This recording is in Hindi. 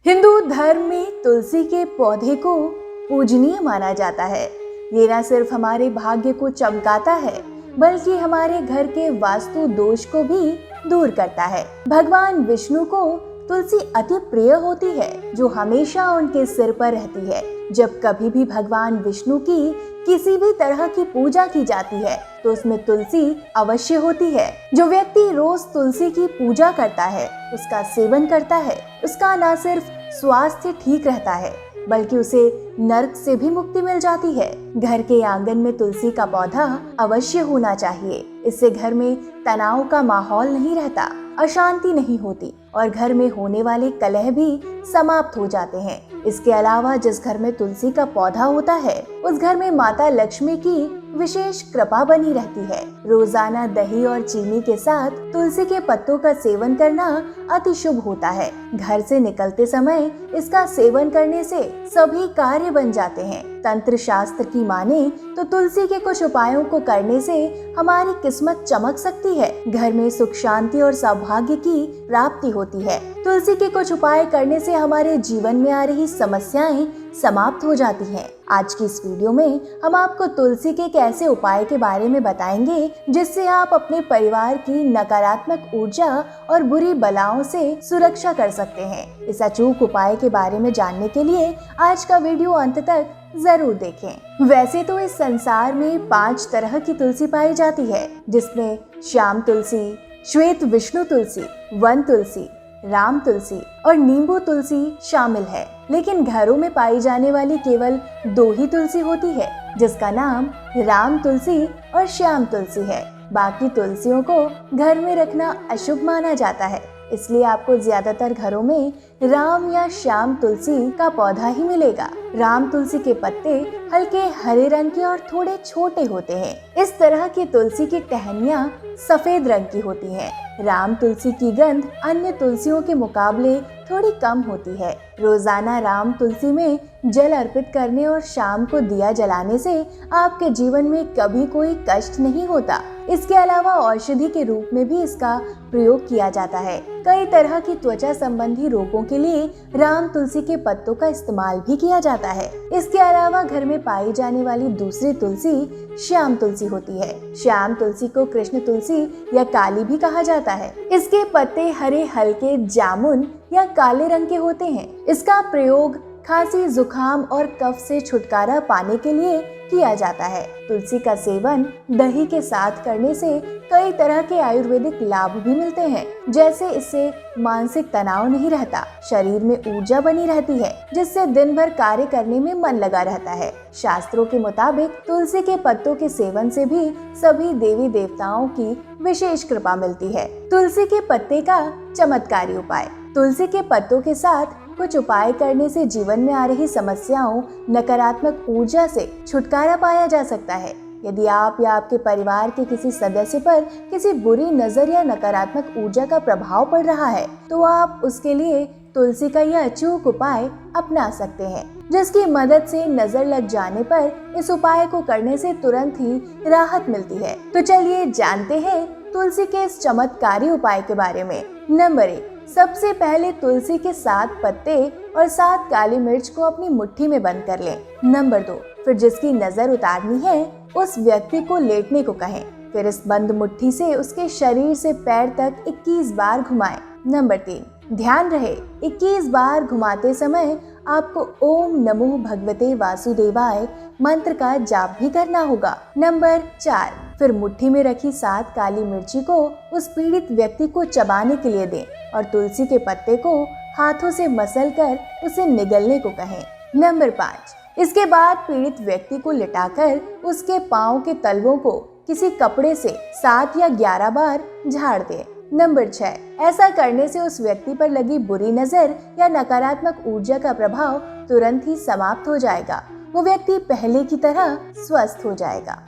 हिंदू धर्म में तुलसी के पौधे को पूजनीय माना जाता है। ये न सिर्फ हमारे भाग्य को चमकाता है बल्कि हमारे घर के वास्तु दोष को भी दूर करता है। भगवान विष्णु को तुलसी अति प्रिय होती है जो हमेशा उनके सिर पर रहती है। जब कभी भी भगवान विष्णु की किसी भी तरह की पूजा की जाती है तो उसमें तुलसी अवश्य होती है। जो व्यक्ति रोज तुलसी की पूजा करता है, उसका सेवन करता है, उसका न सिर्फ स्वास्थ्य ठीक रहता है बल्कि उसे नर्क से भी मुक्ति मिल जाती है। घर के आंगन में तुलसी का पौधा अवश्य होना चाहिए। इससे घर में तनाव का माहौल नहीं रहता, अशांति नहीं होती और घर में होने वाले कलह भी समाप्त हो जाते हैं। इसके अलावा जिस घर में तुलसी का पौधा होता है उस घर में माता लक्ष्मी की विशेष कृपा बनी रहती है। रोजाना दही और चीनी के साथ तुलसी के पत्तों का सेवन करना अति शुभ होता है। घर से निकलते समय इसका सेवन करने से सभी कार्य बन जाते हैं। तंत्र शास्त्र की माने तो तुलसी के कुछ उपायों को करने से हमारी किस्मत चमक सकती है। घर में सुख शांति और सौभाग्य की प्राप्ति होती है। तुलसी के कुछ उपाय करने से हमारे जीवन में आ रही समस्याएं समाप्त हो जाती हैं। आज की इस वीडियो में हम आपको तुलसी के एक ऐसे उपाय के बारे में बताएंगे जिससे आप अपने परिवार की नकारात्मक ऊर्जा और बुरी बलाओं से सुरक्षा कर सकते हैं। इस अचूक उपाय के बारे में जानने के लिए आज का वीडियो अंत तक जरूर देखें। वैसे तो इस संसार में 5 तरह की तुलसी पाई जाती है, जिसमें श्याम तुलसी, श्वेत विष्णु तुलसी, वन तुलसी, राम तुलसी और नींबू तुलसी शामिल है। लेकिन घरों में पाई जाने वाली केवल 2 ही तुलसी होती है, जिसका नाम राम तुलसी और श्याम तुलसी है। बाकी तुलसियों को घर में रखना अशुभ माना जाता है, इसलिए आपको ज्यादातर घरों में राम या श्याम तुलसी का पौधा ही मिलेगा। राम तुलसी के पत्ते हल्के हरे रंग के और थोड़े छोटे होते हैं। इस तरह की तुलसी की टहनियाँ सफेद रंग की होती हैं। राम तुलसी की गंध अन्य तुलसियों के मुकाबले थोड़ी कम होती है। रोजाना राम तुलसी में जल अर्पित करने और शाम को दिया जलाने से आपके जीवन में कभी कोई कष्ट नहीं होता। इसके अलावा औषधि के रूप में भी इसका प्रयोग किया जाता है। कई तरह की त्वचा संबंधी रोगों के लिए राम तुलसी के पत्तों का इस्तेमाल भी किया जाता है। इसके अलावा घर में पाई जाने वाली दूसरी तुलसी श्याम तुलसी होती है। श्याम तुलसी को कृष्ण तुलसी या काली भी कहा जाता है। इसके पत्ते हरे हल्के जामुन या काले रंग के होते हैं। इसका प्रयोग खांसी, जुकाम और कफ से छुटकारा पाने के लिए किया जाता है। तुलसी का सेवन दही के साथ करने से कई तरह के आयुर्वेदिक लाभ भी मिलते हैं, जैसे इससे मानसिक तनाव नहीं रहता, शरीर में ऊर्जा बनी रहती है, जिससे दिन भर कार्य करने में मन लगा रहता है। शास्त्रों के मुताबिक तुलसी के पत्तों के सेवन से भी सभी देवी देवताओं की विशेष कृपा मिलती है। तुलसी के पत्ते का चमत्कारी उपाय। तुलसी के पत्तों के साथ कुछ उपाय करने से जीवन में आ रही समस्याओं, नकारात्मक ऊर्जा से छुटकारा पाया जा सकता है। यदि आप या आपके परिवार के किसी सदस्य पर किसी बुरी नजर या नकारात्मक ऊर्जा का प्रभाव पड़ रहा है तो आप उसके लिए तुलसी का यह अचूक उपाय अपना सकते हैं, जिसकी मदद से नजर लग जाने पर इस उपाय को करने से तुरंत ही राहत मिलती है। तो चलिए जानते हैं तुलसी के इस चमत्कारी उपाय के बारे में। नंबर 1, सबसे पहले तुलसी के 7 पत्ते और 7 काली मिर्च को अपनी मुट्ठी में बंद कर लें। नंबर 2, फिर जिसकी नजर उतारनी है उस व्यक्ति को लेटने को कहें। फिर इस बंद मुट्ठी से उसके शरीर से पैर तक 21 बार घुमाएं। नंबर 3, ध्यान रहे 21 बार घुमाते समय आपको ओम नमो भगवते वासुदेवाय मंत्र का जाप भी करना होगा। नंबर 4, फिर मुट्ठी में रखी 7 काली मिर्ची को उस पीड़ित व्यक्ति को चबाने के लिए दें और तुलसी के पत्ते को हाथों से मसल कर उसे निगलने को कहें। नंबर 5, इसके बाद पीड़ित व्यक्ति को लिटाकर उसके पाँव के तलवों को किसी कपड़े से 7 या 11 बार झाड़ दें। नंबर 6, ऐसा करने से उस व्यक्ति पर लगी बुरी नजर या नकारात्मक ऊर्जा का प्रभाव तुरंत ही समाप्त हो जाएगा। वो व्यक्ति पहले की तरह स्वस्थ हो जाएगा।